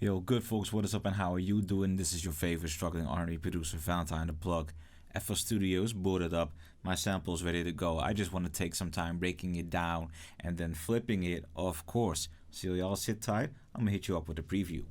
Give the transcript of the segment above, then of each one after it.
Yo, good folks, what is up and how are you doing? This is your favorite struggling R&B producer, Valentine the Plug. FL Studios booted up, my sample's ready to go. I just want to take some time breaking it down and then flipping it, of course. So y'all sit tight, I'm gonna hit you up with a preview.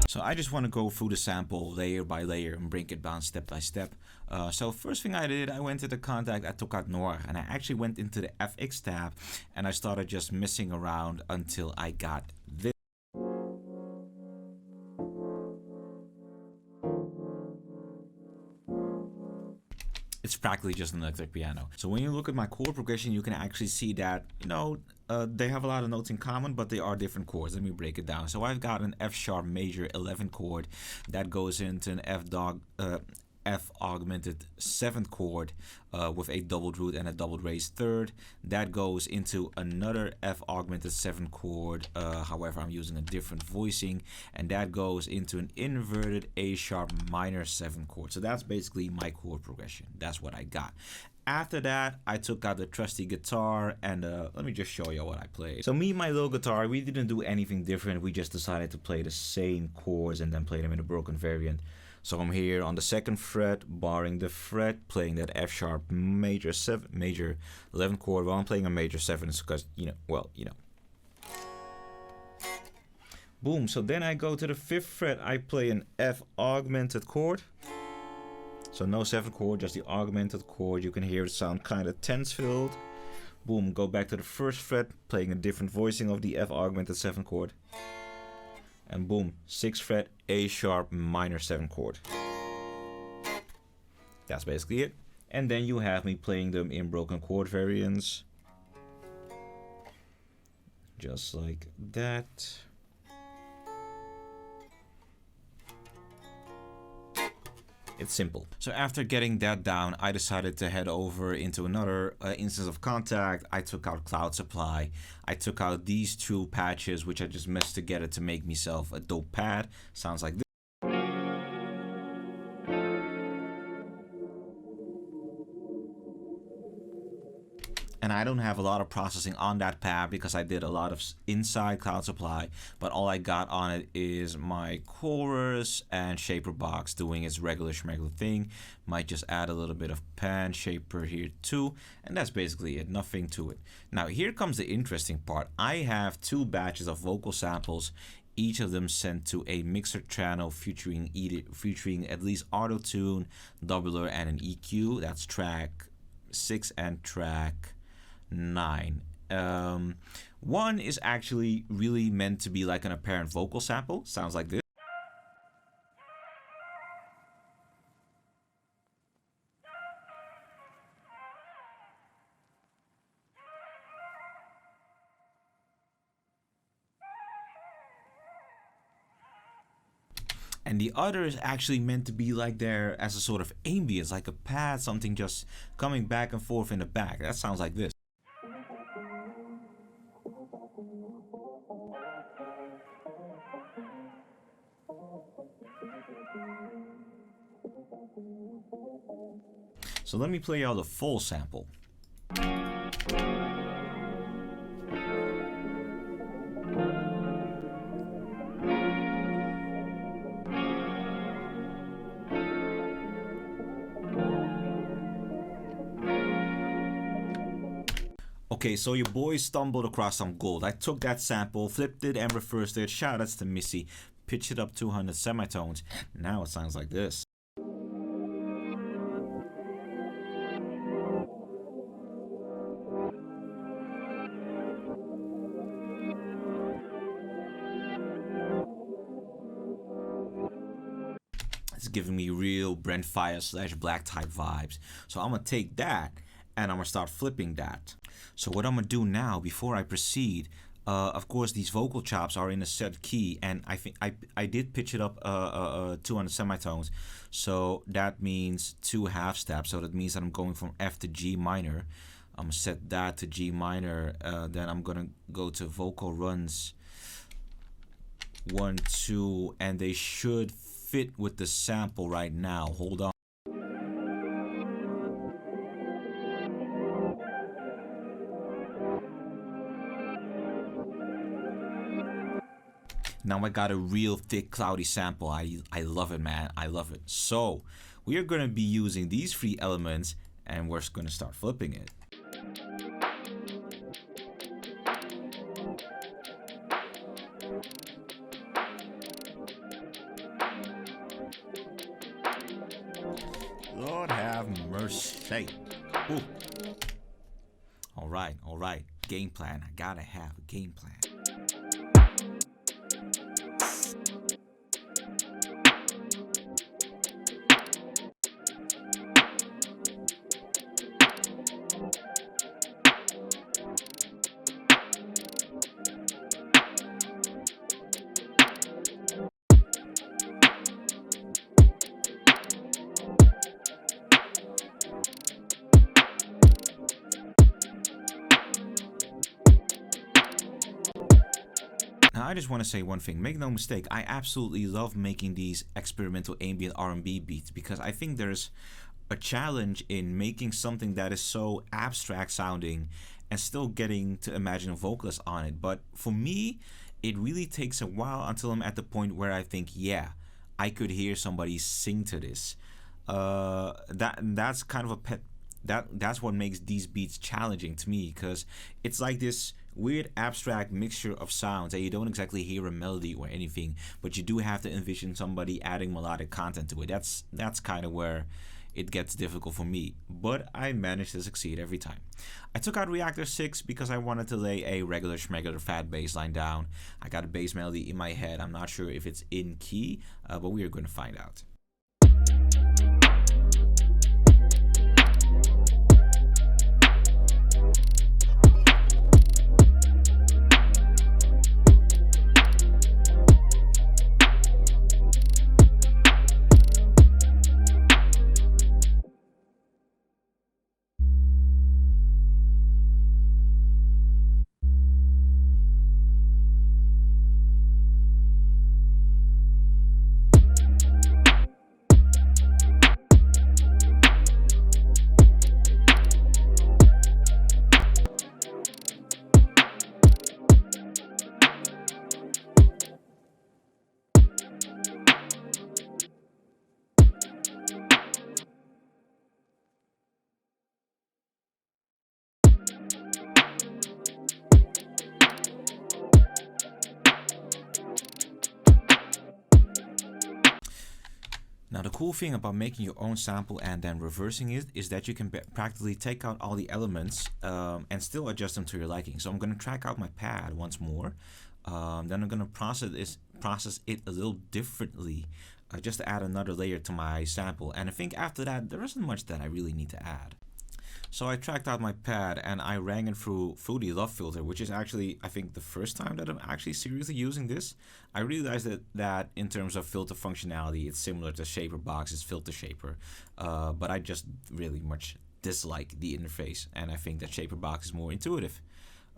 So I just want to go through the sample layer by layer and break it down step by step. So first thing I did, I went to the contact, I took out Noir, and I actually went into the FX tab and I started just messing around until I got this. It's practically just an electric piano. So when you look at my chord progression, you can actually see that, they have a lot of notes in common, but they are different chords. Let me break it down. So I've got an F sharp major 11 chord that goes into an F augmented 7th chord with a doubled root and a doubled raised third. That goes into another F augmented 7th chord, however I'm using a different voicing, and that goes into an inverted A sharp minor 7th chord. So that's basically my chord progression. That's what I got. After that, I took out the trusty guitar and let me just show you what I played. So me and my little guitar, we didn't do anything different. We just decided to play the same chords and then play them in a broken variant. So I'm here on the 2nd fret, barring the fret, playing that F sharp major 11 chord. Well, I'm playing a major 7 because, Boom, so then I go to the 5th fret, I play an F augmented chord. So no 7th chord, just the augmented chord. You can hear it sound kind of tense filled. Boom, go back to the 1st fret, playing a different voicing of the F augmented 7th chord. And boom, 6th fret, A sharp minor 7 chord. That's basically it. And then you have me playing them in broken chord variants. Just like that. It's simple. So after getting that down, I decided to head over into another instance of contact. I took out Cloud Supply. I took out these two patches, which I just meshed together to make myself a dope pad. Sounds like this. And I don't have a lot of processing on that pad because I did a lot of inside Cloud Supply, but all I got on it is my chorus and shaper box doing its regular schmegular thing. Might just add a little bit of pan shaper here too, and that's basically it, nothing to it. Now here comes the interesting part. I have 2 batches of vocal samples, each of them sent to a mixer channel featuring at least auto-tune, doubler, and an EQ. That's track 6 and track 9. One is actually really meant to be like an apparent vocal sample. Sounds like this. And the other is actually meant to be like there as a sort of ambience, like a pad, something just coming back and forth in the back. That sounds like this. So let me play y'all the full sample. Okay, so your boy stumbled across some gold. I took that sample, flipped it, and reversed it. Shoutouts to Missy. Pitched it up 200 semitones. Now it sounds like this. It's giving me real Brent Faiyaz slash Black type vibes. So I'm gonna take that and I'm gonna start flipping that. So what I'm gonna do now before I proceed, of course these vocal chops are in a set key, and I think I did pitch it up two on the semitones, so that means 2 half steps. So that means that I'm going from F to G minor. I'm gonna set that to G minor. Then I'm gonna go to vocal runs 1, 2, and they should fit with the sample right now. Hold on. Now I got a real thick cloudy sample. I love it, man. I love it. So we are going to be using these 3 elements and we're going to start flipping it. Lord have mercy. Ooh. All right. Game plan. I gotta have a game plan. Now I just want to say one thing, make no mistake, I absolutely love making these experimental ambient R&B beats because I think there's a challenge in making something that is so abstract sounding and still getting to imagine a vocalist on it. But for me, it really takes a while until I'm at the point where I think, yeah, I could hear somebody sing to this. That's kind of a pet. That's what makes these beats challenging to me, because it's like this weird abstract mixture of sounds that you don't exactly hear a melody or anything, but you do have to envision somebody adding melodic content to it. That's kind of where it gets difficult for me, but I managed to succeed every time. I took out Reactor 6 because I wanted to lay a regular schmegular fat bass line down. I got a bass melody in my head. I'm not sure if it's in key, but we are going to find out. Now the cool thing about making your own sample and then reversing it is that you can practically take out all the elements and still adjust them to your liking. So I'm going to track out my pad once more. Then I'm going to process it a little differently just to add another layer to my sample. And I think after that there isn't much that I really need to add. So I tracked out my pad and I ran it through the Love filter, which is actually, I think, the first time that I'm actually seriously using this. I realized that in terms of filter functionality, it's similar to Shaper Box's filter shaper, but I just really much dislike the interface, and I think that Shaper Box is more intuitive,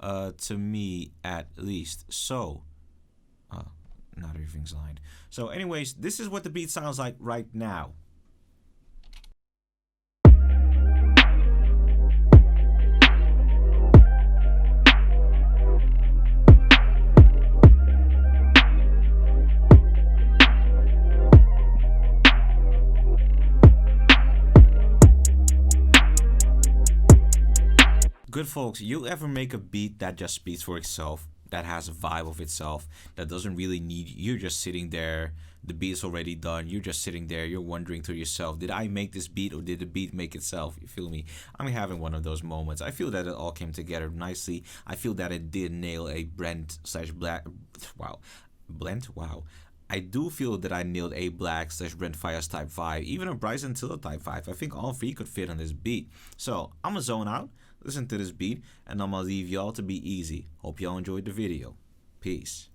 to me at least. So, not everything's lined. So anyways, this is what the beat sounds like right now. Good folks, you ever make a beat that just speaks for itself, that has a vibe of itself, that doesn't really need, you're just sitting there, the beat is already done, you're just sitting there, you're wondering to yourself, did I make this beat or did the beat make itself? You feel me? I'm having one of those moments. I feel that it all came together nicely. I feel that it did nail a Brent slash Black, wow, blend, wow. I do feel that I nailed a Black slash Brent Faiyaz Type 5, even a Bryson Tiller Type 5. I think all three could fit on this beat. So I'm gonna zone out, listen to this beat, and I'm gonna leave y'all to be easy. Hope y'all enjoyed the video. Peace.